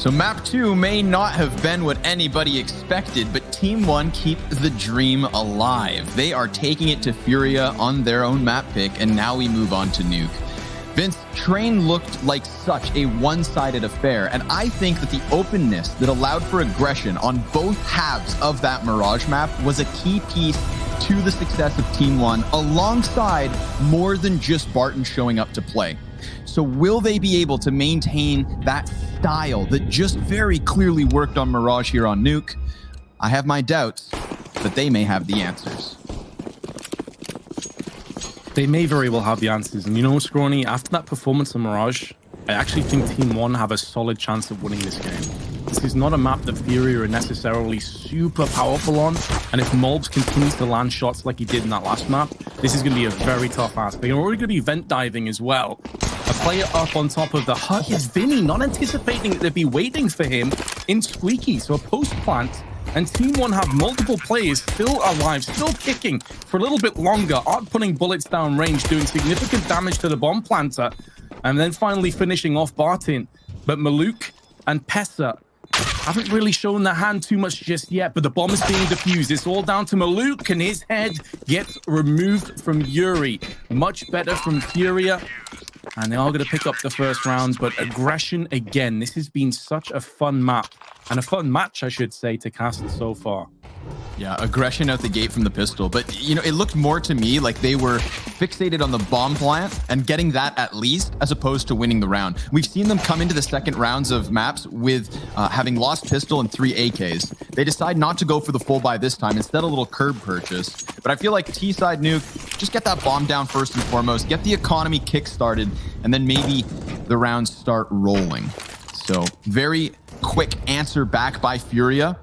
So map 2 may not have been what anybody expected, but TeamOne keep the dream alive. They are taking it to FURIA on their own map pick, and now we move on to Nuke. Vince, Train looked like such a one-sided affair, and I think that the openness that allowed for aggression on both halves of that Mirage map was a key piece to the success of TeamOne, alongside more than just Barton showing up to play. So will they be able to maintain that style that just very clearly worked on Mirage here on Nuke? I have my doubts, but they may have the answers. They may very well have the answers. And you know, Scrawny, after that performance on Mirage, I actually think TeamOne have a solid chance of winning this game. This is not a map that FURIA are necessarily super powerful on, and if Molbs continues to land shots like he did in that last map, this is going to be a very tough ask. They're already going to be vent diving as well. A player up on top of the hut is Vinny, not anticipating that they'd be waiting for him in Squeaky, so a post plant. And TeamOne have multiple players still alive, still kicking for a little bit longer. Art putting bullets down range, doing significant damage to the bomb planter, and then finally finishing off Barton. But Maluk and Pessa haven't really shown their hand too much just yet, but the bomb is being defused. It's all down to Maluk, and his head gets removed from Yuri. Much better from FURIA. And they are going to pick up the first round, but aggression again. This has been such a fun map, and a fun match, I should say, to cast so far. Yeah, aggression out the gate from the pistol. But, you know, it looked more to me like they were fixated on the bomb plant and getting that at least, as opposed to winning the round. We've seen them come into the second rounds of maps with having lost pistol and 3 AKs. They decide not to go for the full buy this time, instead a little curb purchase. But I feel like T-side Nuke, just get that bomb down first and foremost, get the economy kick-started, and then maybe the rounds start rolling. So very quick answer back by FURIA.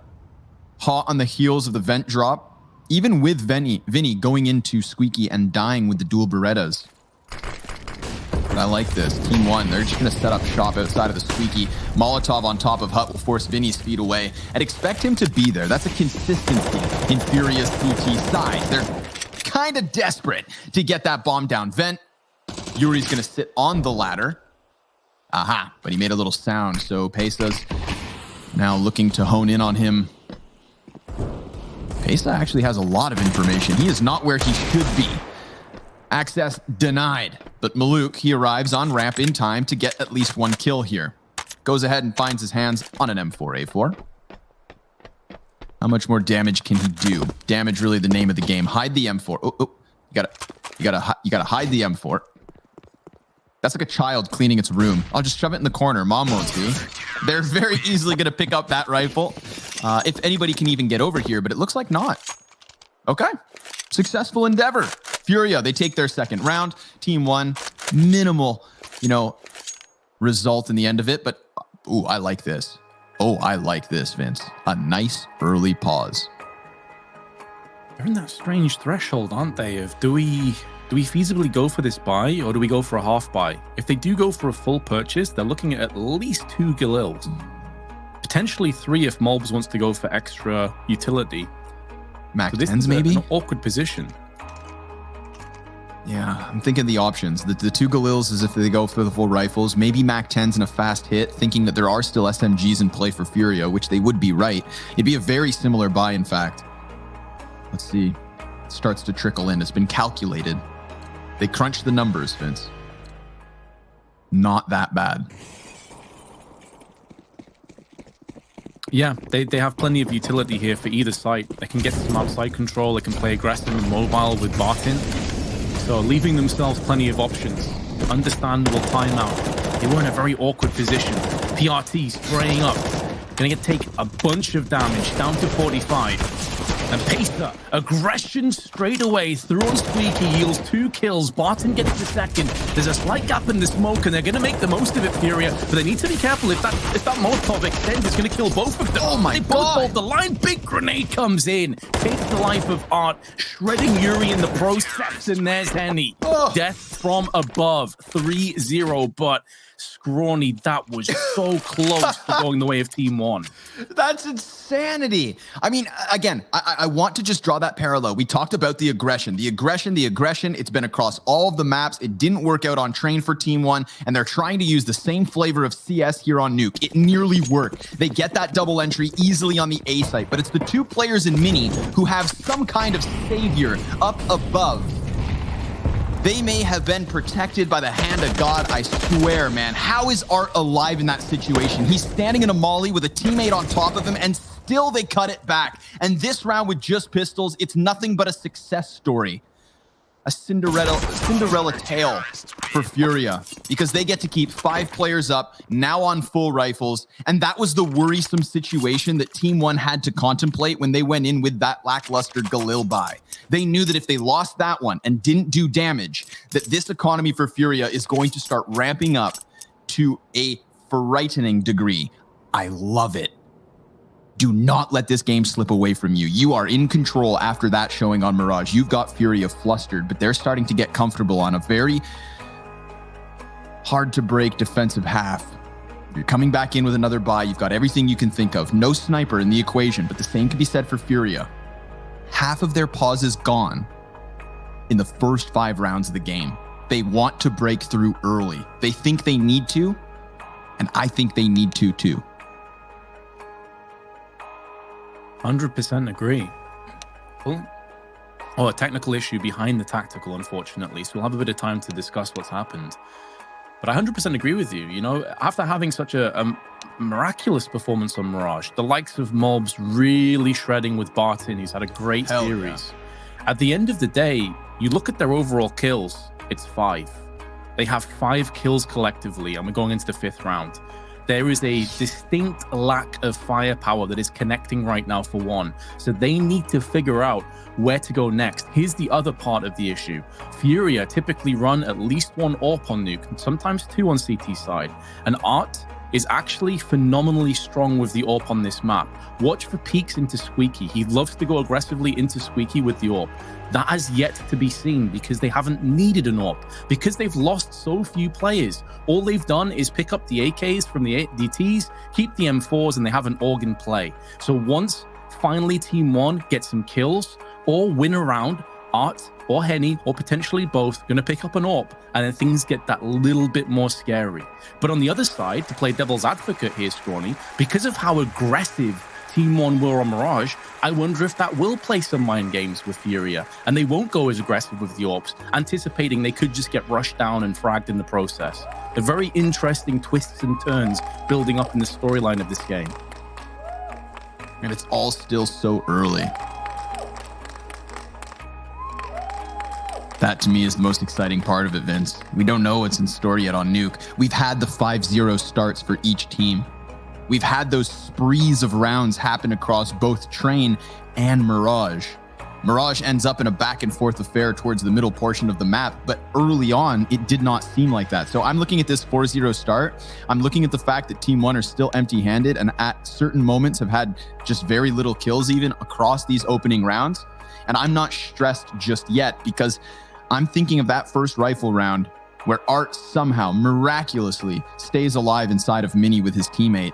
Hot on the heels of the vent drop, even with Vinny going into Squeaky and dying with the dual Berettas. But I like this. TeamOne, they're just going to set up shop outside of the Squeaky. Molotov on top of Hut will force Vinny's feet away and expect him to be there. That's a consistency in FURIA's CT side. They're kind of desperate to get that bomb down. Vent, Yuri's going to sit on the ladder. Aha, but he made a little sound, so Pesa's now looking to hone in on him. Pesa actually has a lot of information. He is not where he should be. Access denied. But Maluk, he arrives on ramp in time to get at least 1 kill here. Goes ahead and finds his hands on an M4A4. How much more damage can he do? Damage really the name of the game. Hide the M4. Oh, you gotta hide the M4. That's like a child cleaning its room. I'll just shove it in the corner. Mom won't do. They're very easily going to pick up that rifle. If anybody can even get over here, but it looks like not. Okay. Successful endeavor. FURIA, they take their second round. TeamOne, minimal, result in the end of it. But, ooh, I like this. Oh, I like this, Vince. A nice early pause. They're in that strange threshold, aren't they, of do we feasibly go for this buy, or do we go for a half buy? If they do go for a full purchase, they're looking at least 2 Galils. Potentially 3 if Molbs wants to go for extra utility. Mac so this 10s is maybe? An awkward position. Yeah, I'm thinking the options. The 2 Galils is if they go for the full rifles. Maybe Mac 10s and a fast hit, thinking that there are still SMGs in play for FURIA, which they would be right. It'd be a very similar buy, in fact. Let's see. It starts to trickle in. It's been calculated. They crunched the numbers, Vince. Not that bad. Yeah, they have plenty of utility here for either side. They can get some outside control. They can play aggressive and mobile with Barton. So leaving themselves plenty of options. Understandable timeout. They were in a very awkward position. PRT spraying up. Gonna take a bunch of damage down to 45. And Pesa, aggression straight away through on Squeaky, yields 2 kills. Barton gets the second. There's a slight gap in the smoke, and they're going to make the most of it, FURIA. But they need to be careful. If that Molotov extends, it's going to kill both of them. Oh my God! They both hold the line. Big grenade comes in, takes the life of Art, shredding Yuri in the process, and there's Henny. Death from above, 3-0. But Scrawny, that was so close to going the way of TeamOne. That's insanity. I mean, again, I want to just draw that parallel. We talked about the aggression. The aggression. It's been across all of the maps. It didn't work out on Train for TeamOne, and they're trying to use the same flavor of CS here on Nuke. It nearly worked. They get that double entry easily on the A site, but it's the two players in Mini who have some kind of savior up above. They may have been protected by the hand of God, I swear, man. How is Art alive in that situation? He's standing in a molly with a teammate on top of him, and still they cut it back. And this round with just pistols, it's nothing but a success story. A Cinderella tale for FURIA, because they get to keep 5 players up, now on full rifles, and that was the worrisome situation that TeamOne had to contemplate when they went in with that lackluster Galil buy. They knew that if they lost that one and didn't do damage, that this economy for FURIA is going to start ramping up to a frightening degree. I love it. Do not let this game slip away from you. You are in control after that showing on Mirage. You've got FURIA flustered, but they're starting to get comfortable on a very hard to break defensive half. You're coming back in with another buy. You've got everything you can think of. No sniper in the equation, but the same can be said for FURIA. Half of their pause is gone in the first 5 rounds of the game. They want to break through early. They think they need to, and I think they need to too. 100% agree. Cool. Oh, a technical issue behind the tactical, unfortunately. So we'll have a bit of time to discuss what's happened. But I 100% agree with you. You know, after having such a miraculous performance on Mirage, the likes of Mobs really shredding with Barton, who's had a great series. Yeah. At the end of the day, you look at their overall kills, it's 5. They have 5 kills collectively, and we're going into the 5th round. There is a distinct lack of firepower that is connecting right now for one. So they need to figure out where to go next. Here's the other part of the issue. FURIA typically run at least 1 AWP on Nuke, and sometimes 2 on CT side. And Art is actually phenomenally strong with the AWP on this map. Watch for peeks into Squeaky. He loves to go aggressively into Squeaky with the AWP. That has yet to be seen because they haven't needed an AWP. Because they've lost so few players, all they've done is pick up the AKs from the DTs, keep the M4s, and they have an AUG in play. So once finally TeamOne gets some kills or win a round, Art or Henny, or potentially both, going to pick up an AWP, and then things get that little bit more scary. But on the other side, to play devil's advocate here, Scrawny, because of how aggressive TeamOne were on Mirage, I wonder if that will play some mind games with FURIA, and they won't go as aggressive with the AWPs, anticipating they could just get rushed down and fragged in the process. The very interesting twists and turns building up in the storyline of this game. And it's all still so early. That, to me, is the most exciting part of it, Vince. We don't know what's in store yet on Nuke. We've had the 5-0 starts for each team. We've had those sprees of rounds happen across both Train and Mirage. Mirage ends up in a back-and-forth affair towards the middle portion of the map, but early on, it did not seem like that. So I'm looking at this 4-0 start. I'm looking at the fact that TeamOne are still empty-handed and at certain moments have had just very little kills even across these opening rounds. And I'm not stressed just yet because I'm thinking of that first rifle round where Art somehow miraculously stays alive inside of Mini with his teammate.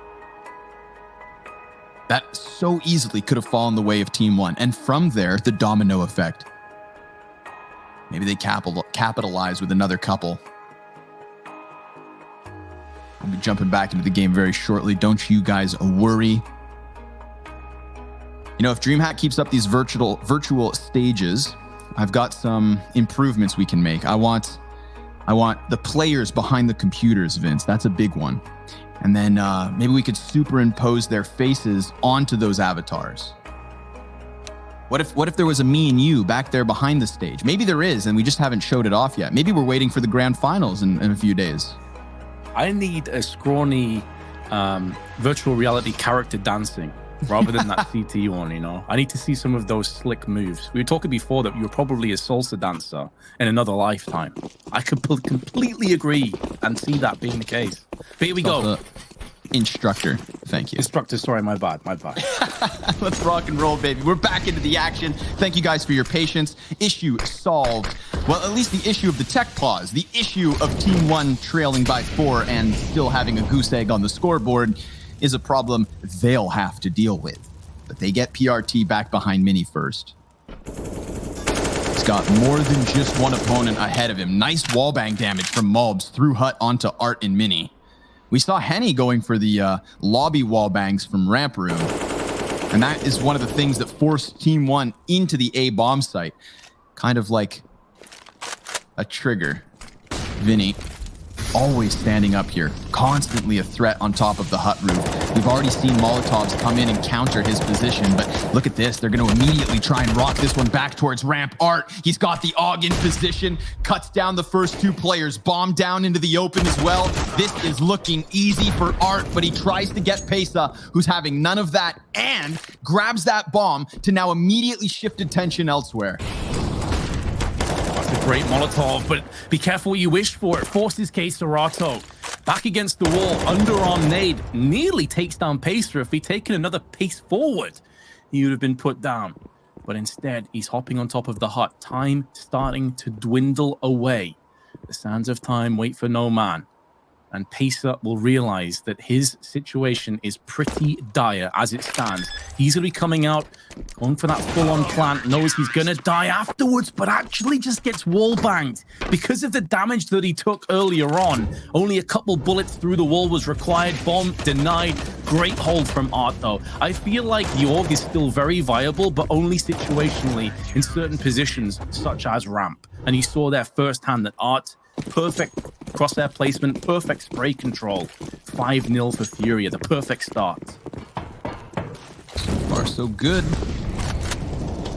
That so easily could have fallen the way of TeamOne. And from there, the domino effect. Maybe they capitalize with another couple. I'll be jumping back into the game very shortly. Don't you guys worry. You know, if DreamHack keeps up these virtual stages, I've got some improvements we can make. I want the players behind the computers, Vince. That's a big one. And then maybe we could superimpose their faces onto those avatars. What if there was a me and you back there behind the stage? Maybe there is, and we just haven't showed it off yet. Maybe we're waiting for the grand finals in a few days. I need a Scrawny virtual reality character dancing rather than that CT one, you know? I need to see some of those slick moves. We were talking before that you were probably a salsa dancer in another lifetime. I could completely agree and see that being the case. But here we go. Instructor. Thank you. Instructor, sorry, my bad. Let's rock and roll, baby. We're back into the action. Thank you guys for your patience. Issue solved. Well, at least the issue of the tech pause, the issue of TeamOne trailing by 4 and still having a goose egg on the scoreboard is a problem they'll have to deal with. But they get PRT back behind Mini first. He's got more than just one opponent ahead of him. Nice wallbang damage from Mulbs through Hut onto Art and Mini. We saw Henny going for the lobby wallbangs from Ramp Room. And that is one of the things that forced TeamOne into the A bomb site. Kind of like a trigger. Vinny, always standing up here. Constantly a threat on top of the Hut roof. We've already seen Molotovs come in and counter his position, but look at this. They're going to immediately try and rock this one back towards Ramp. Art, he's got the AUG in position, cuts down the first 2 players, bomb down into the open as well. This is looking easy for Art, but he tries to get Pesa, who's having none of that, and grabs that bomb to now immediately shift attention elsewhere. That's a great Molotov, but be careful what you wish for. It forces Serato back against the wall. Underarm nade nearly takes down Pacer. If he'd taken another pace forward, he would have been put down. But instead, he's hopping on top of the Hut. Time starting to dwindle away. The sands of time wait for no man. And Pacer will realize that his situation is pretty dire as it stands. He's going to be coming out, going for that full-on plant, knows he's going to die afterwards, but actually just gets wall-banged. Because of the damage that he took earlier on, only a couple bullets through the wall was required. Bomb denied. Great hold from Art, though. I feel like the AUG is still very viable, but only situationally in certain positions, such as Ramp. And he saw there firsthand that Art, perfect crosshair placement, perfect spray control. 5-0 for FURIA, the perfect start. So far, so good.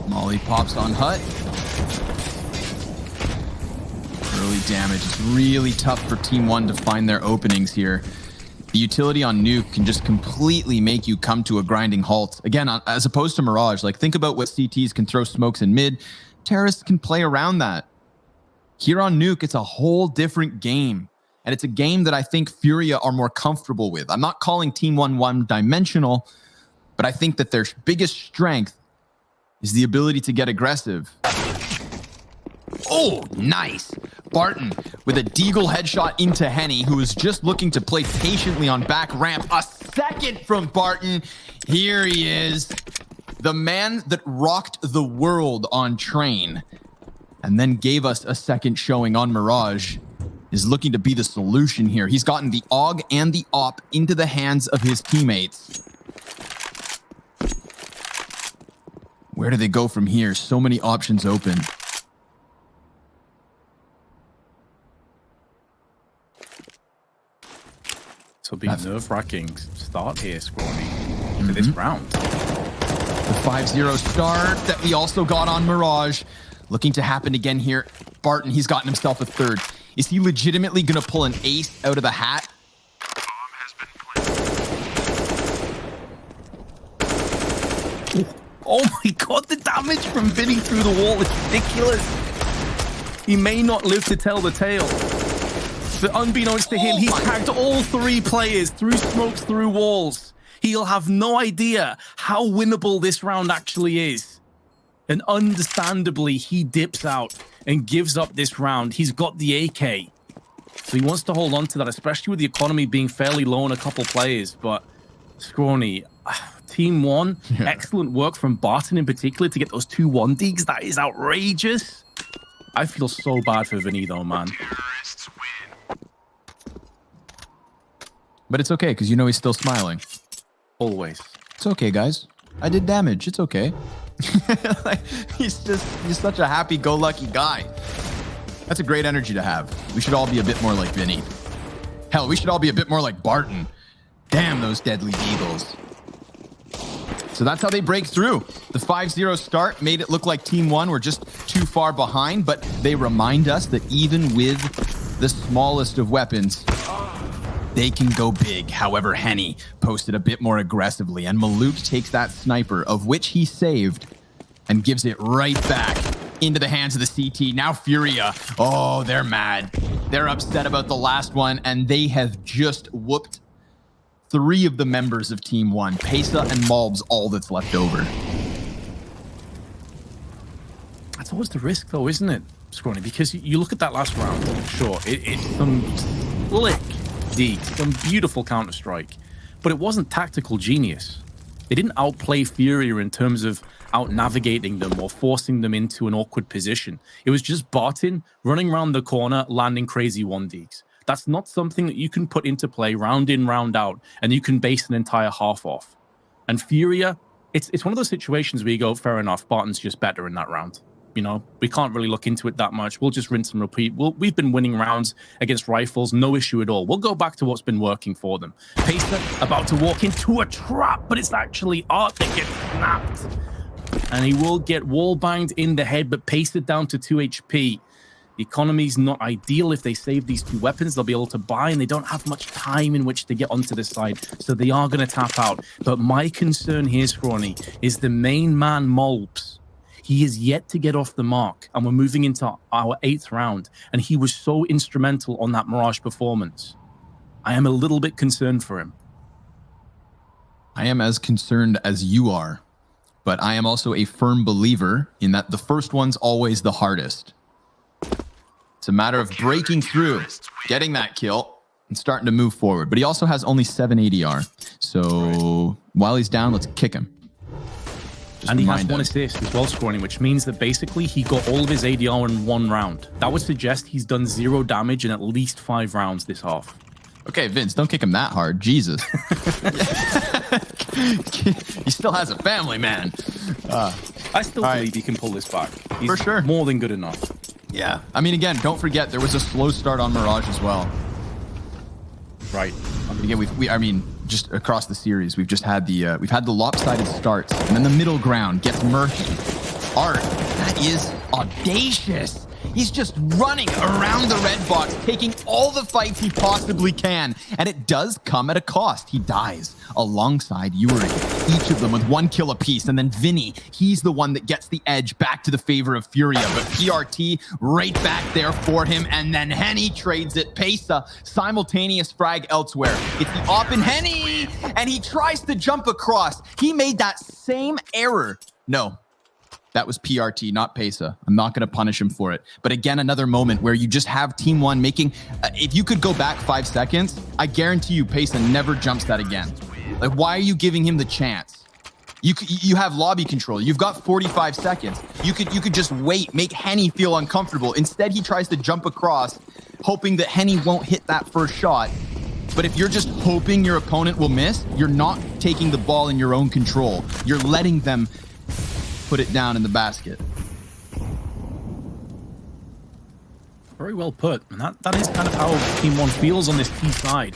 Molly pops on Hut. Early damage. It's really tough for TeamOne to find their openings here. The utility on Nuke can just completely make you come to a grinding halt. Again, as opposed to Mirage, like think about what CTs can throw smokes in mid. Terrorists can play around that. Here on Nuke, it's a whole different game. And it's a game that I think FURIA are more comfortable with. I'm not calling TeamOne one-dimensional, but I think that their biggest strength is the ability to get aggressive. Oh, nice. Barton with a deagle headshot into Henny, who is just looking to play patiently on back ramp. A second from Barton. Here he is. The man that rocked the world on Train and then gave us a second showing on Mirage is looking to be the solution here. He's gotten the AUG and the AWP into the hands of his teammates. Where do they go from here? So many options open. So be nerve-wracking start here, Scrawny, for this round. The 5-0 start that we also got on Mirage. Looking to happen again here. Barton, he's gotten himself a third. Is he legitimately going to pull an ace out of the hat? Oh my god, the damage from Vinny through the wall is ridiculous. He may not live to tell the tale. But unbeknownst to him, he's tagged all 3 players through smokes, through walls. He'll have no idea how winnable this round actually is. And understandably, he dips out and gives up this round. He's got the AK. So he wants to hold on to that, especially with the economy being fairly low on a couple players. But Scrawny, TeamOne, excellent work from Barton in particular to get those 2 1-digs. That is outrageous. I feel so bad for Vinny though, man. But it's okay, because you know he's still smiling. Always. It's okay, guys. I did damage. It's okay. Like, he's such a happy-go-lucky guy. That's a great energy to have. We should all be a bit more like Vinny. Hell, we should all be a bit more like Barton. Damn those deadly eagles. So that's how they break through. The 5-0 start made it look like TeamOne were just too far behind, but they remind us that even with the smallest of weapons, they can go big. However, Henny posted a bit more aggressively, and Maluk takes that sniper, of which he saved, and gives it right back into the hands of the CT. Now FURIA, oh, they're mad. They're upset about the last one, and they have just whooped 3 of the members of Team One. Pesa and Malbs, all that's left over. That's always the risk, though, isn't it, Scrawny? Because you look at that last round, sure, it's some slick D, some beautiful Counter-Strike, but it wasn't tactical genius. They didn't outplay Furia in terms of out-navigating them or forcing them into an awkward position. It was just Barton running around the corner, landing crazy 1Ds. That's not something that you can put into play round in, round out, and you can base an entire half off. And Furia, it's one of those situations where you go, fair enough, Barton's just better in that round. You know, we can't really look into it that much. We'll just rinse and repeat. We've been winning rounds against rifles, no issue at all. We'll go back to what's been working for them. Pesa about to walk into a trap, but it's actually Art that gets snapped. And he will get wall banged in the head, but Pesa down to 2 HP. The economy's not ideal. If they save these 2 weapons, they'll be able to buy, and they don't have much time in which to get onto this side, so they are going to tap out. But my concern here, Scrawny, is the main man, Malbs. He is yet to get off the mark, and we're moving into our 8th round, and he was so instrumental on that Mirage performance. I am a little bit concerned for him. I am as concerned as you are, but I am also a firm believer in that the first one's always the hardest. It's a matter of breaking through, getting that kill, and starting to move forward. But he also has only 7 ADR, so while he's down, let's kick him. And he has 1 assist as well, Scrawny, which means that basically he got all of his ADR in 1 round. That would suggest he's done 0 damage in at least 5 rounds this half. Okay, Vince, don't kick him that hard. Jesus. He still has a family, man. I still believe he can pull this back. He's for sure more than good enough. Yeah. I mean, again, don't forget, there was a slow start on Mirage as well. Right. Again, I mean, just across the series, we've had the lopsided starts, and then the middle ground gets murky. Art, that is audacious. He's just running around the red box, taking all the fights he possibly can, and it does come at a cost. He dies alongside Yuri, each of them with 1 kill apiece, and then Vinny, he's the one that gets the edge back to the favor of Furia, but PRT right back there for him, and then Henny trades it. Pesa, simultaneous frag elsewhere. It's the op in Henny, and he tries to jump across. He made that same error. No. That was PRT, not Pesa. I'm not going to punish him for it. But again, another moment where you just have Team One making... if you could go back 5 seconds, I guarantee you Pesa never jumps that again. Like, why are you giving him the chance? You have lobby control. You've got 45 seconds. You could just wait, make Henny feel uncomfortable. Instead, he tries to jump across, hoping that Henny won't hit that first shot. But if you're just hoping your opponent will miss, you're not taking the ball in your own control. You're letting them put it down in the basket. Very well put. And that is kind of how Team One feels on this T side.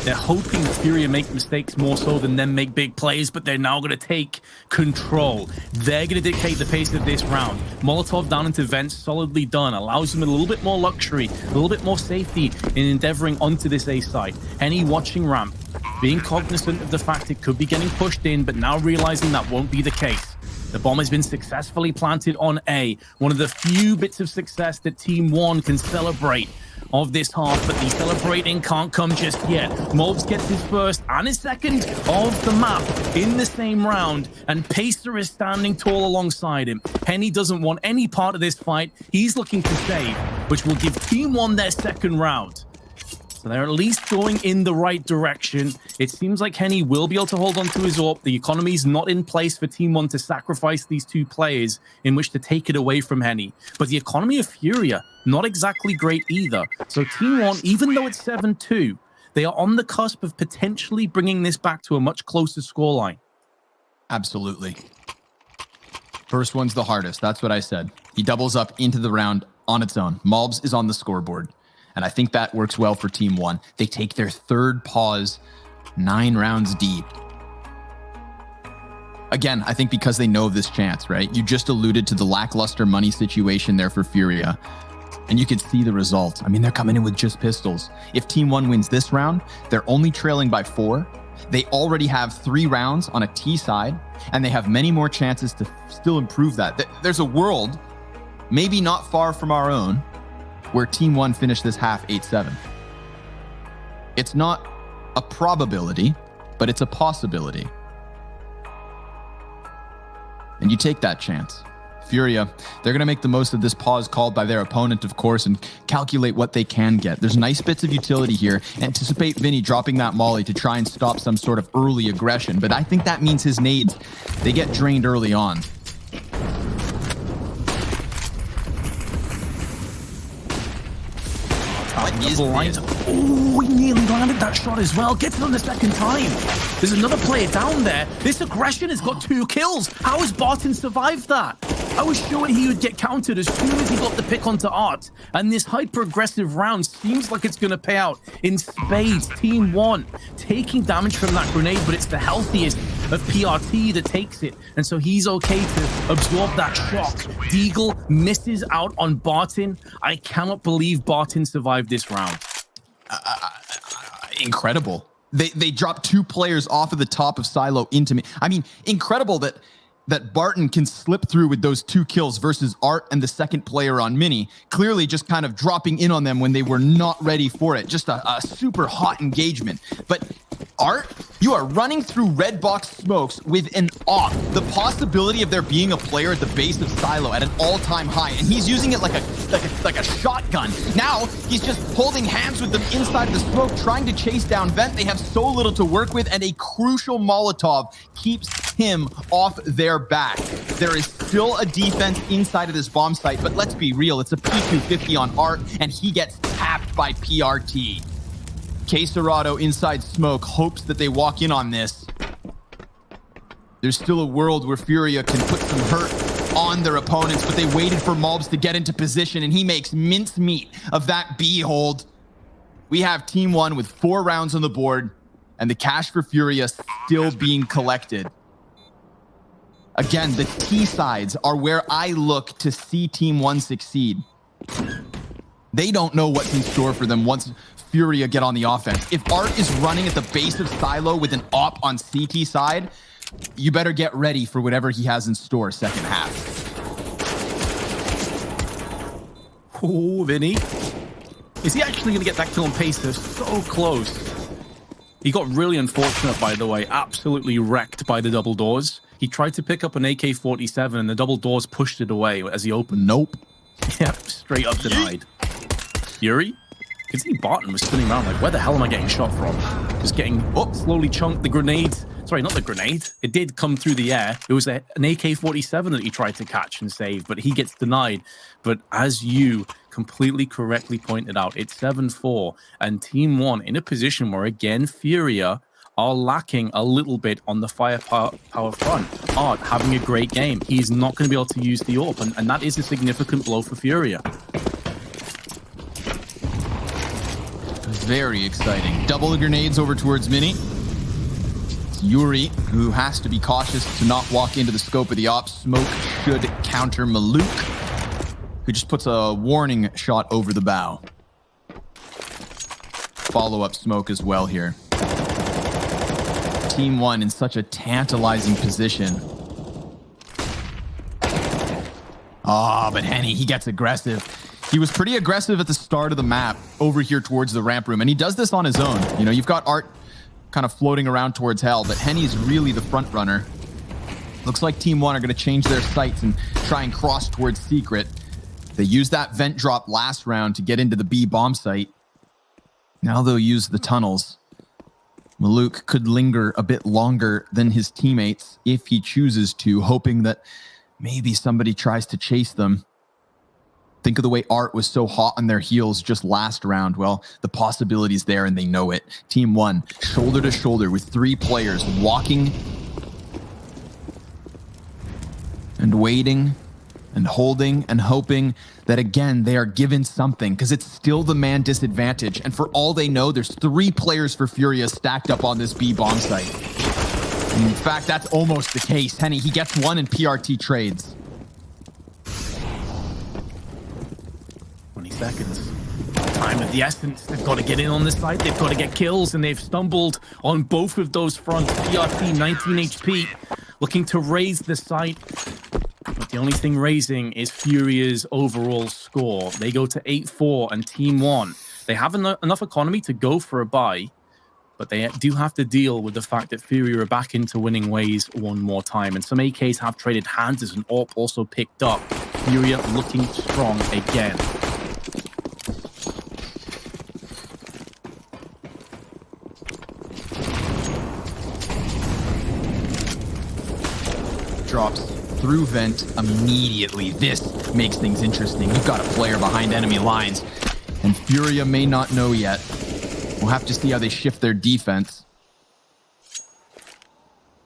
They're hoping that Furia make mistakes more so than them make big plays, but they're now going to take control. They're going to dictate the pace of this round. Molotov down into vents, solidly done. Allows them a little bit more luxury, a little bit more safety in endeavoring onto this A side. Henny watching ramp, being cognizant of the fact it could be getting pushed in, but now realizing that won't be the case. The bomb has been successfully planted on A, one of the few bits of success that Team One can celebrate of this half, but the celebrating can't come just yet. Malbs gets his first and his second of the map in the same round, and Pacer is standing tall alongside him. Henny doesn't want any part of this fight. He's looking to save, which will give Team One their second round. So they're at least going in the right direction. It seems like Henny will be able to hold on to his AWP. The economy's not in place for Team One to sacrifice these 2 players in which to take it away from Henny. But the economy of Furia, not exactly great either. So Team One, even though it's 7-2, they are on the cusp of potentially bringing this back to a much closer scoreline. Absolutely. First one's the hardest. That's what I said. He doubles up into the round on its own. Malbs is on the scoreboard. And I think that works well for Team One. They take their 3rd pause 9 rounds deep. Again, I think because they know of this chance, right? You just alluded to the lackluster money situation there for Furia. And you can see the result. I mean, they're coming in with just pistols. If Team One wins this round, they're only trailing by 4. They already have 3 rounds on a T side, and they have many more chances to still improve that. There's a world, maybe not far from our own, where Team One finished this half 8-7. It's not a probability, but it's a possibility. And you take that chance. FURIA, they're going to make the most of this pause called by their opponent, of course, and calculate what they can get. There's nice bits of utility here. Anticipate Vinny dropping that molly to try and stop some sort of early aggression, but I think that means his nades, they get drained early on. Oh, he nearly landed that shot as well. Gets it on the second time. There's another player down there. This aggression has got 2 kills. How has Barton survived that? I was sure he would get countered as soon as he got the pick onto Art. And this hyper-aggressive round seems like it's going to pay out in spades. TeamOne taking damage from that grenade, but it's the healthiest of PRT that takes it. And so he's okay to absorb that shock. Deagle misses out on Barton. I cannot believe Barton survived this round. Incredible. They dropped 2 players off of the top of Silo into me. I mean, incredible that Barton can slip through with those 2 kills versus Art and the second player on Mini, clearly just kind of dropping in on them when they were not ready for it. Just a super hot engagement. But Art, you are running through red box smokes with an AWP. The possibility of there being a player at the base of Silo at an all-time high, and he's using it like a shotgun. Now he's just holding hands with them inside of the smoke, trying to chase down Vent. They have so little to work with, and a crucial Molotov keeps him off their back. There is still a defense inside of this bomb site, but let's be real, it's a P250 on Art, and he gets tapped by PRT. Quesarado inside smoke hopes that they walk in on this. There's still a world where FURIA can put some hurt on their opponents, but they waited for Mulbs to get into position, and he makes mincemeat of that B hold. We have TeamOne with 4 rounds on the board, and the cash for FURIA still being collected. Again, the T sides are where I look to see TeamOne succeed. They don't know what's in store for them once FURIA get on the offense. If Art is running at the base of Silo with an AWP on CT side, you better get ready for whatever he has in store second half. Oh, Vinny. Is he actually going to get that kill on pace? They're so close. He got really unfortunate, by the way. Absolutely wrecked by the double doors. He tried to pick up an AK-47 and the double doors pushed it away as he opened. Nope. Yep, straight up denied. Yuri? You can see Barton was spinning around like, where the hell am I getting shot from? Just getting slowly chunked. The grenade. Sorry, not the grenade. It did come through the air. It was an AK-47 that he tried to catch and save, but he gets denied. But as you completely correctly pointed out, it's 7-4, and TeamOne in a position where, again, FURIA are lacking a little bit on the firepower front. Art having a great game. He's not going to be able to use the AWP, and that is a significant blow for FURIA. Very exciting. Double the grenades over towards Mini. It's Yuri, who has to be cautious to not walk into the scope of the AWP. Smoke should counter Maluk, who just puts a warning shot over the bow. Follow-up smoke as well here. TeamOne in such a tantalizing position. But Henny, he gets aggressive. He was pretty aggressive at the start of the map over here towards the ramp room, and he does this on his own. You know, you've got Art kind of floating around towards hell, but Henny's really the front runner. Looks like TeamOne are going to change their sights and try and cross towards Secret. They used that vent drop last round to get into the B bomb site. Now they'll use the tunnels. Maluk could linger a bit longer than his teammates if he chooses to, hoping that maybe somebody tries to chase them. Think of the way Art was so hot on their heels just last round. Well, the possibility's there and they know it. TeamOne, shoulder to shoulder with 3 players, walking and waiting and holding and hoping that, again, they are given something, because it's still the man disadvantage. And for all they know, there's 3 players for FURIA stacked up on this B bomb site. And in fact, that's almost the case. Henny, he gets 1 and PRT trades. 20 seconds. Time of the essence. They've got to get in on this side. They've got to get kills, and they've stumbled on both of those fronts. PRT, 19 HP, looking to raise the site. But the only thing raising is FURIA's overall score. They go to 8-4, and TeamOne, they have enough economy to go for a buy, but they do have to deal with the fact that FURIA are back into winning ways one more time. And some AKs have traded hands as an AWP also picked up. FURIA looking strong again. Drops through vent immediately. This makes things interesting. You've got a player behind enemy lines, and FURIA may not know yet. We'll have to see how they shift their defense.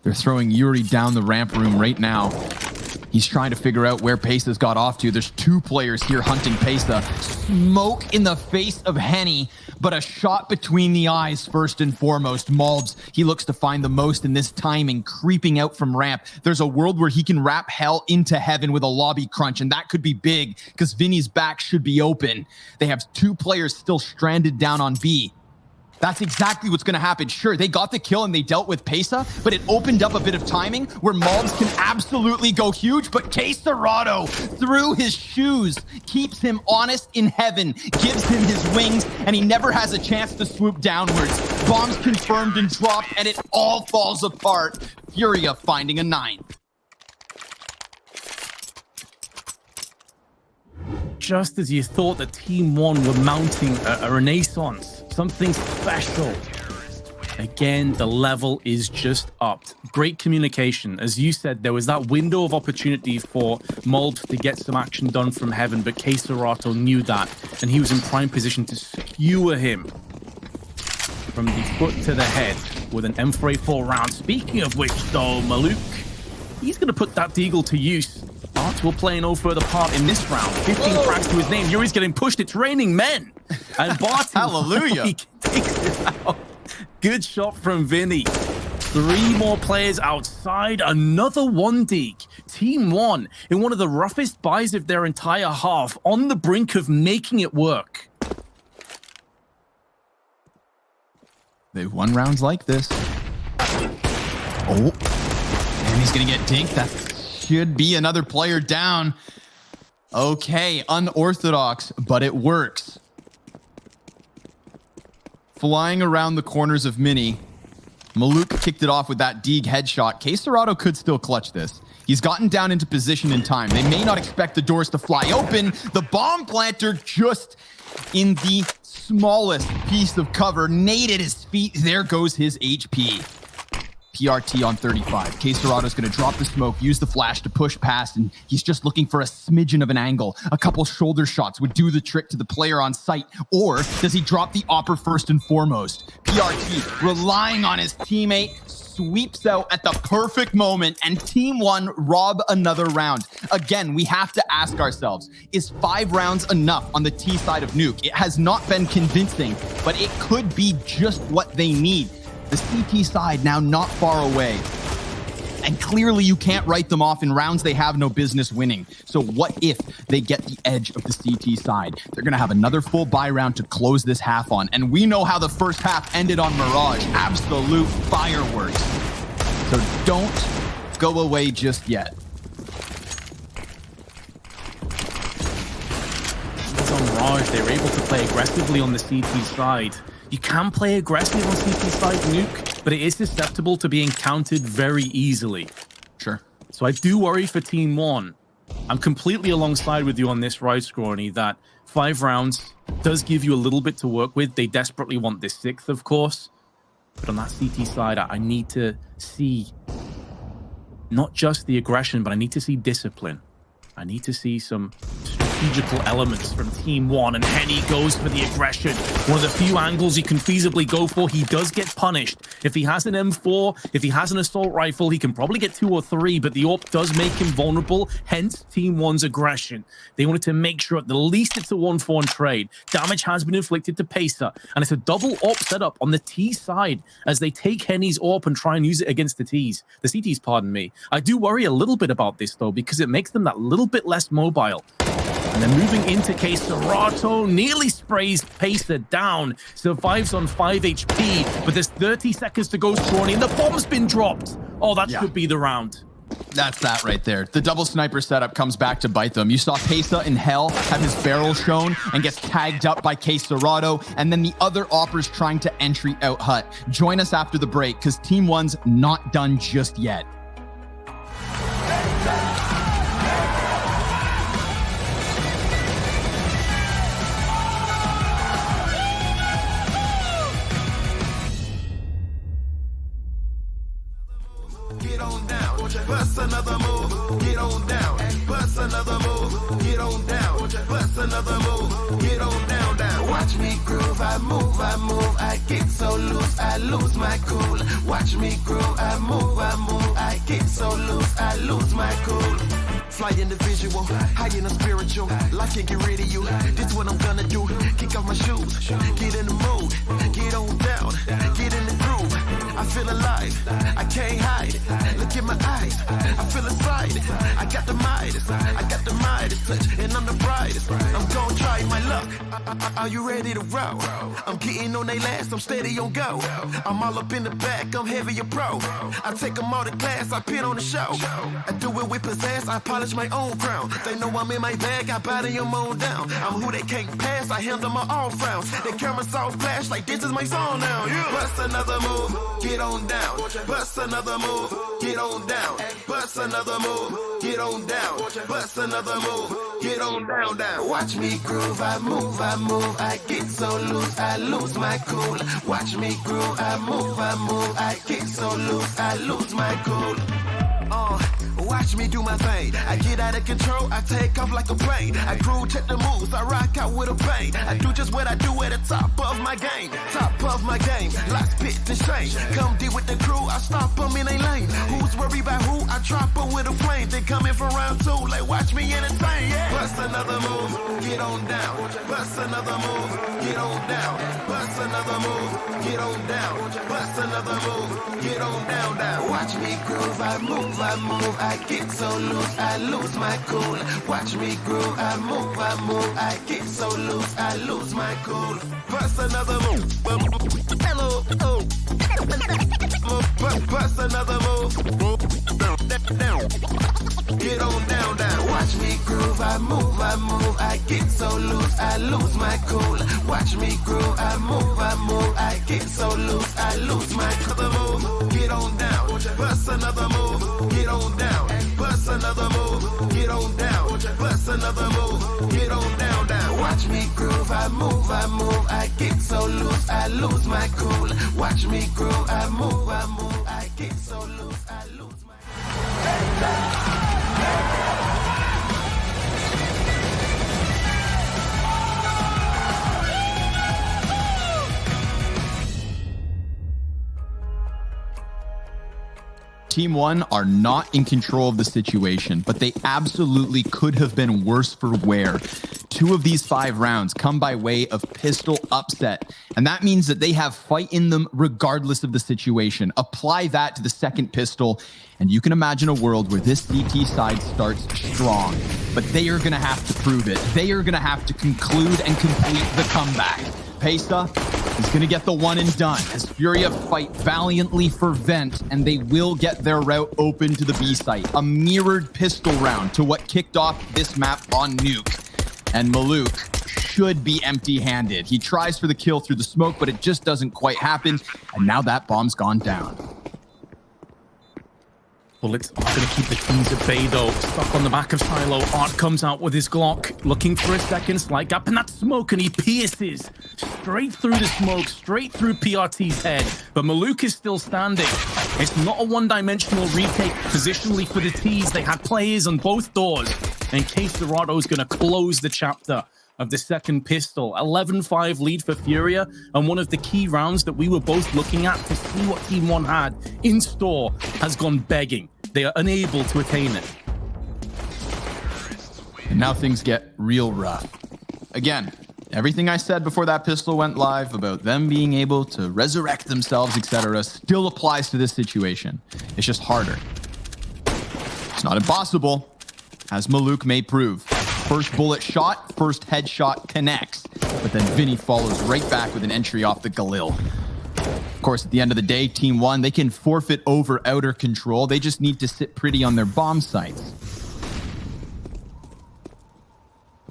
They're throwing Yuri down the ramp room right now. He's trying to figure out where Pesa's got off to. There's two players here hunting Pesa. Smoke in the face of Henny, but a shot between the eyes first and foremost. Malbs, he looks to find the most in this timing, creeping out from ramp. There's a world where he can wrap hell into heaven with a lobby crunch, and that could be big because Vinny's back should be open. They have two players still stranded down on B. That's exactly what's going to happen. Sure, they got the kill and they dealt with Pesa, but it opened up a bit of timing where Malbs can absolutely go huge, but K-Serrato, through his shoes, keeps him honest in heaven, gives him his wings, and he never has a chance to swoop downwards. Bombs confirmed and dropped, and it all falls apart. FURIA finding a 9. Just as you thought that TeamOne were mounting a renaissance, something special. Again, the level is just upped. Great communication. As you said, there was that window of opportunity for Malbs to get some action done from heaven, but K-Serrato knew that, and he was in prime position to skewer him from the foot to the head with an M4A4 round. Speaking of which, though, Maluk, he's going to put that deagle to use. Bart will play no further part in this round. 15 cracks to his name. Yuri's getting pushed. It's raining men. And Bart hallelujah, takes it out. Good shot from Vinny. 3 more players outside. Another 1 dig. TeamOne in one of the roughest buys of their entire half, on the brink of making it work. They've won rounds like this. Oh, and he's going to get dinked. That should be another player down. Okay, unorthodox, but it works. Flying around the corners of Mini, Maluk kicked it off with that Deeg headshot. K-Serrato could still clutch this. He's gotten down into position in time. They may not expect the doors to fly open. The bomb planter just in the smallest piece of cover, naded his feet. There goes his HP. PRT on 35. K-Serrato's going to drop the smoke, use the flash to push past, and he's just looking for a smidgen of an angle. A couple shoulder shots would do the trick to the player on site, or does he drop the opper first and foremost? PRT, relying on his teammate, sweeps out at the perfect moment, and TeamOne rob another round. Again, we have to ask ourselves, is 5 rounds enough on the T side of Nuke? It has not been convincing, but it could be just what they need. The CT side now not far away. And clearly you can't write them off in rounds they have no business winning. So what if they get the edge of the CT side? They're going to have another full buy round to close this half on. And we know how the first half ended on Mirage. Absolute fireworks. So don't go away just yet. On Mirage, they were able to play aggressively on the CT side. You can play aggressive on CT side Nuke, but it is susceptible to being countered very easily. Sure. So I do worry for TeamOne. I'm completely alongside with you on this, right, Scrawny, that 5 rounds does give you a little bit to work with. They desperately want this 6th, of course. But on that CT side, I need to see not just the aggression, but I need to see discipline. I need to see some strategical elements from TeamOne, and Henny goes for the aggression. One of the few angles he can feasibly go for. He does get punished. If he has an M4, if he has an assault rifle, he can probably get 2 or 3, but the AWP does make him vulnerable, hence TeamOne's aggression. They wanted to make sure at the least it's a 1-for-1 trade. Damage has been inflicted to Pesa, and it's a double AWP setup on the T side as they take Henny's AWP and try and use it against the CTs, pardon me. I do worry a little bit about this, though, because it makes them that little bit less mobile. And then moving into K-Serrato, nearly sprays Pesa down, survives on 5 HP, but there's 30 seconds to go, Scrawny, and the bomb's been dropped. Oh, that should be the round. That's that right there. The double sniper setup comes back to bite them. You saw Pesa in hell have his barrel shown and gets tagged up by Quesarado, and then the other oppers trying to entry out hut. Join us after the break, because TeamOne's not done just yet. Bust another move, get on down. Bust another move, get on down. Bust another move, get on down, down. Watch me groove, I move, I get so loose, I lose my cool. Watch me groove, I move, I get so loose, I lose my cool. Fly in the visual, high in the spiritual. Life can't get rid of you. This what I'm gonna do. Kick off my shoes, get in the mood, get on down, get in the groove. I feel alive, I can't hide it. Look in my eyes, I feel excited. I got the Midas, I got the Midas touch, and I'm the brightest. I'm gonna try my luck. Are you ready to roll? I'm getting on they last, I'm steady on go. I'm all up in the back, I'm heavy a pro. I take them all to class, I pin on the show. I do it with pizzazz, I polish my own crown. They know I'm in my bag, I body them on down. I'm who they can't pass, I handle my all frowns. They cameras all flash like this is my song now. Yeah. Bust another move, get on down. Bust another move, get on down. Bust another move, get on down. Bust another move, get on down, down. Watch me groove, I move, I get so loose, I lose my cool. Watch me groove, I move, I get so loose, I lose my cool. Watch me do my thing. I get out of control, I take off like a plane. I groove, check the moves, I rock out with a bang. I do just what I do at the top of my game. Top of my game, lots, pit, and shame. Come deal with the crew, I stop them in a lane. Who's worried about who? I drop them with a flame. They coming for round two, like watch me entertain, yeah. Bust another move, get on down. Bust another move, get on down. Bust another move, get on down. Bust another move, get on down, down. Watch me groove, I move, I get so loose, I lose my cool. Watch me groove, I move, I get so loose, I lose my cool. Bust another move, hello, oh. Bust another move, down. Get on down, down. Watch me groove, I move, I get so loose, I lose my cool. Watch me groove, I move, I get so loose, I lose my other move. Get on down, bust another move, get on down. Bust another move, get on down. Bust another move, get on down, down. Watch me groove, I move, I get so loose, I lose my cool. Watch me groove, I move, I get so loose, I lose my TeamOne are not in control of the situation, but they absolutely could have been worse for wear. 2 of these 5 rounds come by way of pistol upset, and that means that they have fight in them regardless of the situation. Apply that to the second pistol, and you can imagine a world where this CT side starts strong, but they are going to have to prove it. They are going to have to conclude and complete the comeback. Pesa is going to get the one and done as FURIA fight valiantly for Vent, and they will get their route open to the B site. A mirrored pistol round to what kicked off this map on Nuke. And Maluk should be empty-handed. He tries for the kill through the smoke, but it just doesn't quite happen. And now that bomb's gone down. Bullets are going to keep the teams at bay, though. Stuck on the back of Silo. Art comes out with his Glock, looking for a second slight gap in that smoke, and he pierces straight through the smoke, straight through PRT's head. But Maluk is still standing. It's not a one-dimensional retake. Positionally for the T's, they had players on both doors. And Quesarado's going to close the chapter of the second pistol. 11-5 lead for FURIA, and one of the key rounds that we were both looking at to see what TeamOne had in store has gone begging. They are unable to attain it. And now things get real rough. Again, everything I said before that pistol went live about them being able to resurrect themselves, etc., still applies to this situation. It's just harder. It's not impossible, as Maluk may prove. First bullet shot, first headshot connects, but then Vinny follows right back with an entry off the Galil. course, at the end of the day, TeamOne, they can forfeit over outer control. They just need to sit pretty on their bomb sites.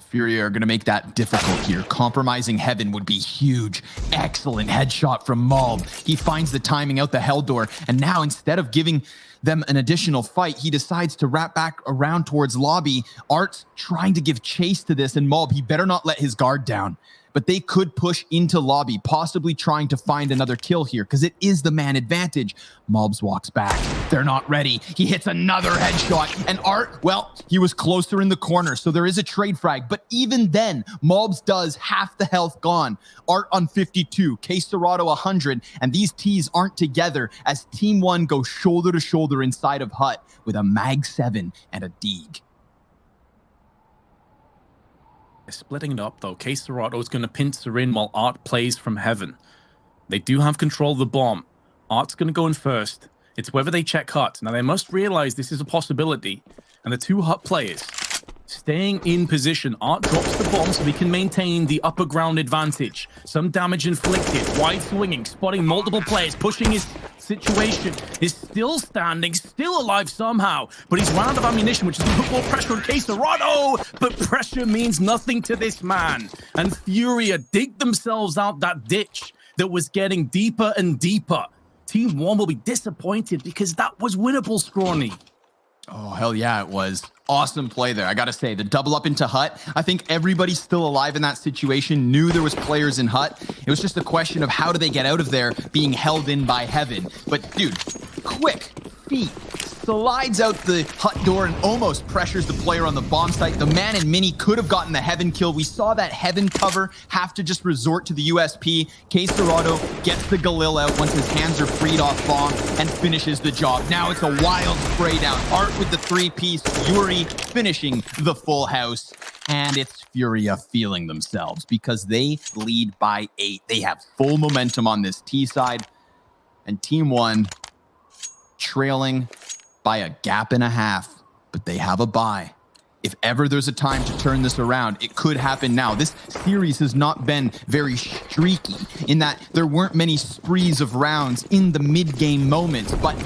FURIA are going to make that difficult here. Compromising Heaven would be huge. Excellent headshot from Malb. He finds the timing out the hell door, and now instead of giving them an additional fight, he decides to wrap back around towards lobby. Art's trying to give chase to this, and Malb, he better not let his guard down. But they could push into lobby, possibly trying to find another kill here, because it is the man advantage. Malbs walks back. They're not ready. He hits another headshot. And Art, well, he was closer in the corner, so there is a trade frag. But even then, Malbs does half the health gone. Art on 52, K-Serrato 100, and these T's aren't together as TeamOne go shoulder to shoulder inside of Hut with a Mag 7 and a Deeg. Splitting it up though. K-Serrato is going to pincer in while Art plays from Heaven. They do have control of the bomb. Art's going to go in first. It's whether they check Hut. Now they must realize this is a possibility. And the two Hut players staying in position. Art drops the bomb so he can maintain the upper ground advantage. Some damage inflicted. Wide swinging. Spotting multiple players. Pushing his situation. Is still standing. Still alive somehow. But he's run out of ammunition, which is going to put more pressure on K-Serrato. But pressure means nothing to this man. And FURIA dig themselves out that ditch that was getting deeper and deeper. TeamOne will be disappointed because that was winnable, Scrawny. Oh, hell yeah, it was. Awesome play there. I got to say, the double up into Hut, I think everybody still alive in that situation knew there was players in Hut. It was just a question of how do they get out of there being held in by Heaven. But dude, quick feet, slides out the Hut door and almost pressures the player on the bomb site. The man in Mini could have gotten the Heaven kill. We saw that Heaven cover have to just resort to the USP. K-Serrato gets the Galil out once his hands are freed off bomb and finishes the job. Now it's a wild spray down. Art with the three-piece, Yuri finishing the full house. And it's FURIA feeling themselves because they lead by 8. They have full momentum on this T side. And TeamOne trailing by a gap and a half, but they have a bye. If ever there's a time to turn this around, it could happen now. This series has not been very streaky in that there weren't many sprees of rounds in the mid-game moments, but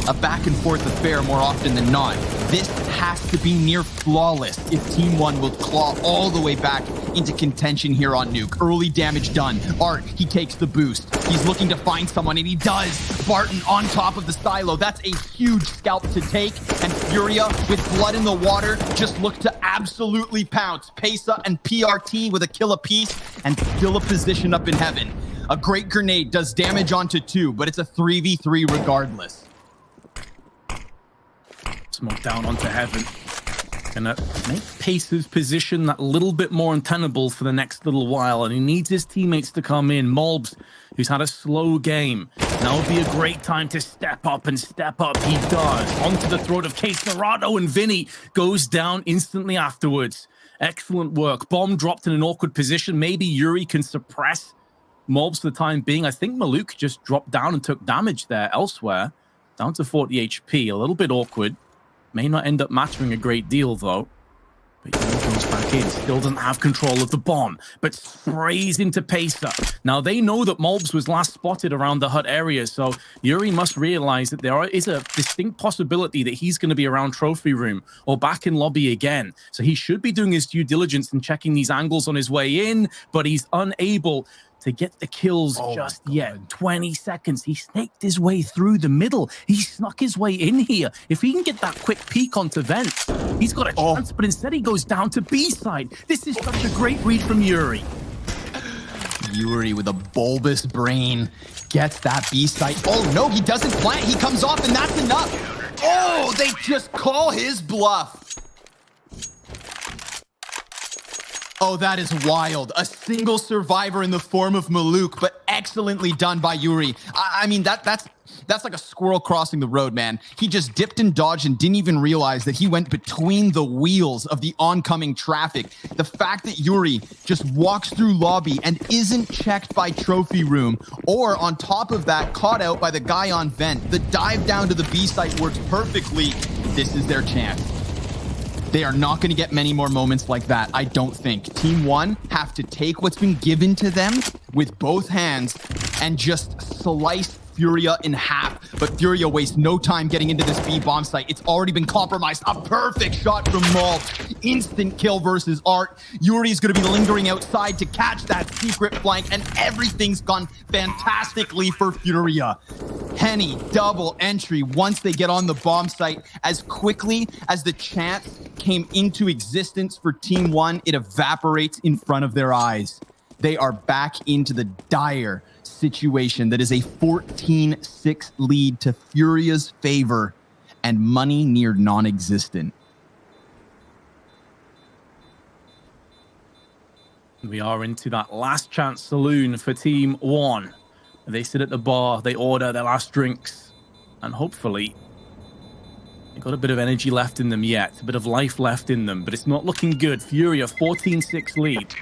a back-and-forth affair more often than not. This has to be near flawless if TeamOne will claw all the way back into contention here on Nuke. Early damage done. Art, he takes the boost. He's looking to find someone, and he does. Barton on top of the silo. That's a huge scalp to take, and FURIA, with blood in the water, just look to absolutely pounce. Pesa and PRT with a kill apiece, and still a position up in Heaven. A great grenade does damage onto 2, but it's a 3v3 regardless. Smoke down onto Heaven. Gonna make Pace's position that little bit more untenable for the next little while, and he needs his teammates to come in. Malbs, who's had a slow game. Now would be a great time to step up, and step up he does. Onto the throat of K-Serrato, and Vinny goes down instantly afterwards. Excellent work. Bomb dropped in an awkward position. Maybe Yuri can suppress Malbs for the time being. I think Maluk just dropped down and took damage there elsewhere. Down to 40 HP, a little bit awkward. May not end up mattering a great deal, though. But Yuri goes back in. Still doesn't have control of the bomb, but sprays into Pesa. Now, they know that Malbs was last spotted around the Hut area, so Yuri must realize that there is a distinct possibility that he's going to be around Trophy Room or back in lobby again. So he should be doing his due diligence and checking these angles on his way in, but he's unable to get the kills just yet. 20 seconds. He snaked his way through the middle. He snuck his way in here. If he can get that quick peek onto vents, he's got a chance, but instead he goes down to B side. This is such a great read from Yuri. Yuri with a bulbous brain gets that B site. Oh no, he doesn't plant. He comes off, and that's enough. Oh, they just call his bluff. Oh, that is wild. A single survivor in the form of Maluk, but excellently done by Yuri. I mean, that's like a squirrel crossing the road, man. He just dipped and dodged and didn't even realize that he went between the wheels of the oncoming traffic. The fact that Yuri just walks through lobby and isn't checked by Trophy Room, or on top of that, caught out by the guy on vent. The dive down to the B site works perfectly. This is their chance. They are not going to get many more moments like that, I don't think. TeamOne have to take what's been given to them with both hands and just slice FURIA in half. But FURIA wastes no time getting into this B bomb site. It's already been compromised. A perfect shot from Maul. Instant kill versus Art. Yuri's going to be lingering outside to catch that secret flank, and everything's gone fantastically for FURIA. Henny double entry once they get on the bomb site. As quickly as the chance came into existence for TeamOne, it evaporates in front of their eyes. They are back into the dire situation that is a 14-6 lead to FURIA's favor, and money near non-existent. We are into that last chance saloon for TeamOne. They sit at the bar, they order their last drinks, and hopefully they got a bit of energy left in them yet, a bit of life left in them, but it's not looking good. FURIA 14-6 lead.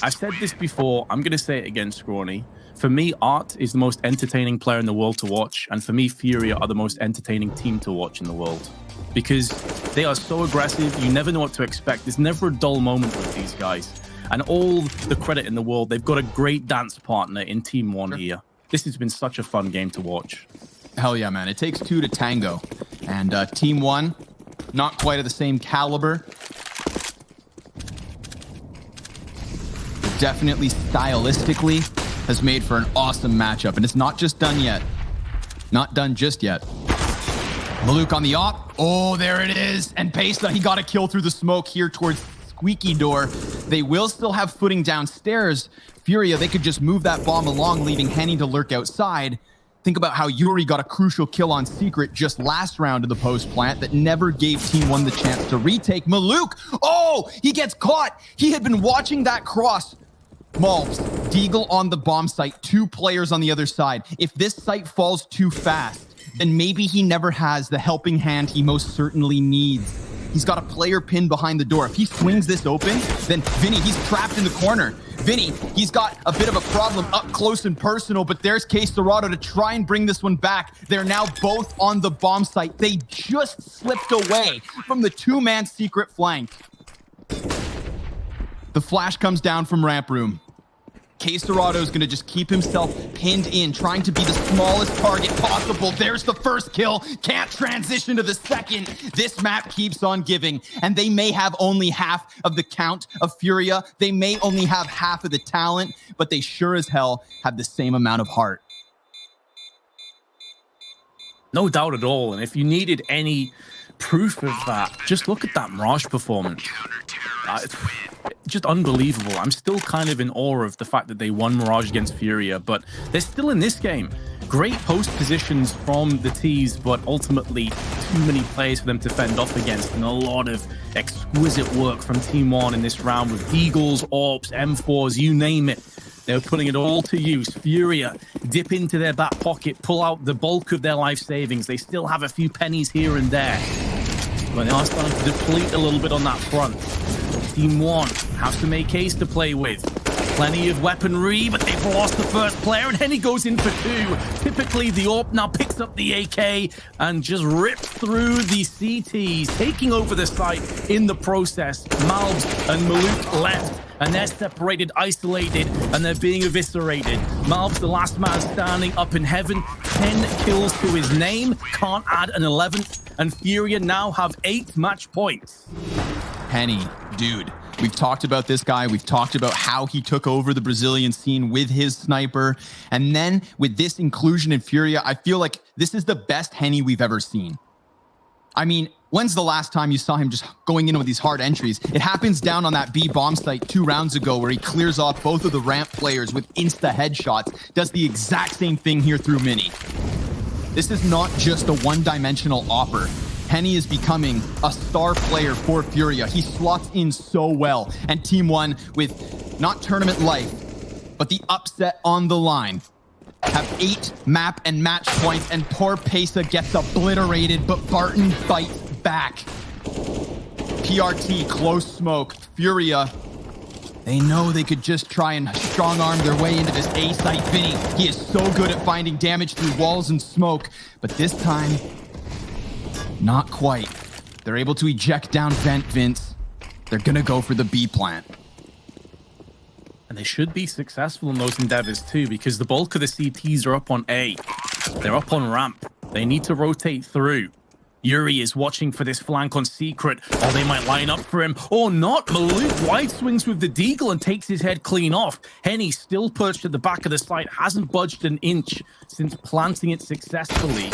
I've said this before, I'm going to say it again, Scrawny. For me, Art is the most entertaining player in the world to watch, and for me, FURIA are the most entertaining team to watch in the world. Because they are so aggressive, you never know what to expect. There's never a dull moment with these guys. And all the credit in the world, they've got a great dance partner in TeamOne here. This has been such a fun game to watch. Hell yeah, man. It takes two to tango. And TeamOne, not quite of the same caliber. Definitely stylistically has made for an awesome matchup. And it's not just done yet. Not done just yet. Maluk on the op. Oh, there it is. And Pesa, he got a kill through the smoke here towards Squeaky Door. They will still have footing downstairs. FURIA, they could just move that bomb along, leaving Henny to lurk outside. Think about how Yuri got a crucial kill on Secret just last round of the post plant that never gave TeamOne the chance to retake. Maluk, oh, he gets caught. He had been watching that cross. Malbs, Deagle on the bomb site, 2 players on the other side. If this site falls too fast, then maybe he never has the helping hand he most certainly needs. He's got a player pinned behind the door. If he swings this open, then Vinny, he's trapped in the corner. Vinny, he's got a bit of a problem up close and personal, but there's Case Dorado to try and bring this one back. They're now both on the bomb site. They just slipped away from the 2-man secret flank. The flash comes down from ramp room. Case Dorado is going to just keep himself pinned in, trying to be the smallest target possible. There's the first kill. Can't transition to the second. This map keeps on giving, and they may have only half of the count of FURIA. They may only have half of the talent, but they sure as hell have the same amount of heart. No doubt at all. And if you needed any proof of that, just look at that Mirage performance. It's just unbelievable. I'm still kind of in awe of the fact that they won Mirage against FURIA, but they're still in this game. Great post positions from the T's, but ultimately too many players for them to fend off against, and a lot of exquisite work from TeamOne in this round with Deagles, Orps, M4s, you name it. They're putting it all to use. FURIA dip into their back pocket, pull out the bulk of their life savings. They still have a few pennies here and there, but they are starting to deplete a little bit on that front. TeamOne have some AKs to play with. Plenty of weaponry, but they've lost the first player, and Henny goes in for 2. Typically, the AWP now picks up the AK and just rips through the CTs, taking over the site in the process. Malbs and Maluk left, and they're separated, isolated, and they're being eviscerated. Malbs, the last man standing up in heaven, 10 kills to his name, can't add an 11th, and FURIA now have 8 match points. Henny, dude, we've talked about this guy. We've talked about how he took over the Brazilian scene with his sniper. And then with this inclusion in FURIA, I feel like this is the best Henny we've ever seen. I mean, when's the last time you saw him just going in with these hard entries? It happens down on that B bomb site 2 rounds ago where he clears off both of the ramp players with insta headshots. Does the exact same thing here through Mini. This is not just a one-dimensional offer. Henny is becoming a star player for FURIA. He slots in so well. And TeamOne, with not tournament life, but the upset on the line, have 8 map and match points, and poor Pesa gets obliterated, but Barton fights back. PRT, close smoke. FURIA, they know they could just try and strong arm their way into this A site. Vinny, he is so good at finding damage through walls and smoke, but this time, not quite. They're able to eject down vent, Vince. They're gonna go for the B plant. And they should be successful in those endeavors too, because the bulk of the CTs are up on A. They're up on ramp. They need to rotate through. Yuri is watching for this flank on Secret, or they might line up for him, or not. Maluk wide swings with the deagle and takes his head clean off. Henny still perched at the back of the site, hasn't budged an inch since planting it successfully.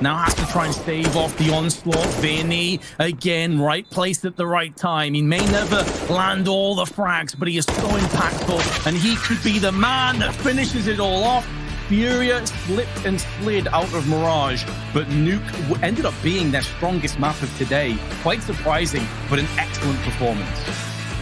Now has to try and stave off the onslaught. Vinny, again, right place at the right time. He may never land all the frags, but he is so impactful, and he could be the man that finishes it all off. FURIA slipped and slid out of Mirage, but Nuke ended up being their strongest map of today. Quite surprising, but an excellent performance.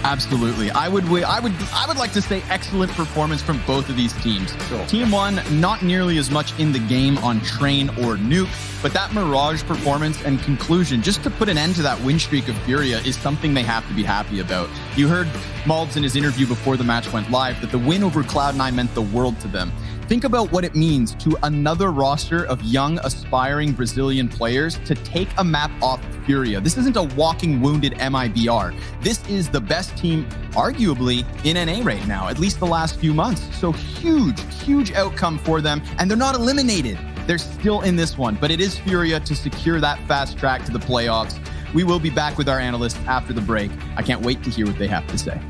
Absolutely. I would like to say excellent performance from both of these teams. Sure. TeamOne, not nearly as much in the game on Train or Nuke, but that Mirage performance and conclusion, just to put an end to that win streak of FURIA, is something they have to be happy about. You heard Malds in his interview before the match went live that the win over Cloud9 meant the world to them. Think about what it means to another roster of young, aspiring Brazilian players to take a map off FURIA. This isn't a walking wounded MIBR. This is the best team, arguably, in NA right now, at least the last few months. So huge outcome for them. And they're not eliminated. They're still in this one, but it is FURIA to secure that fast track to the playoffs. We will be back with our analysts after the break. I can't wait to hear what they have to say.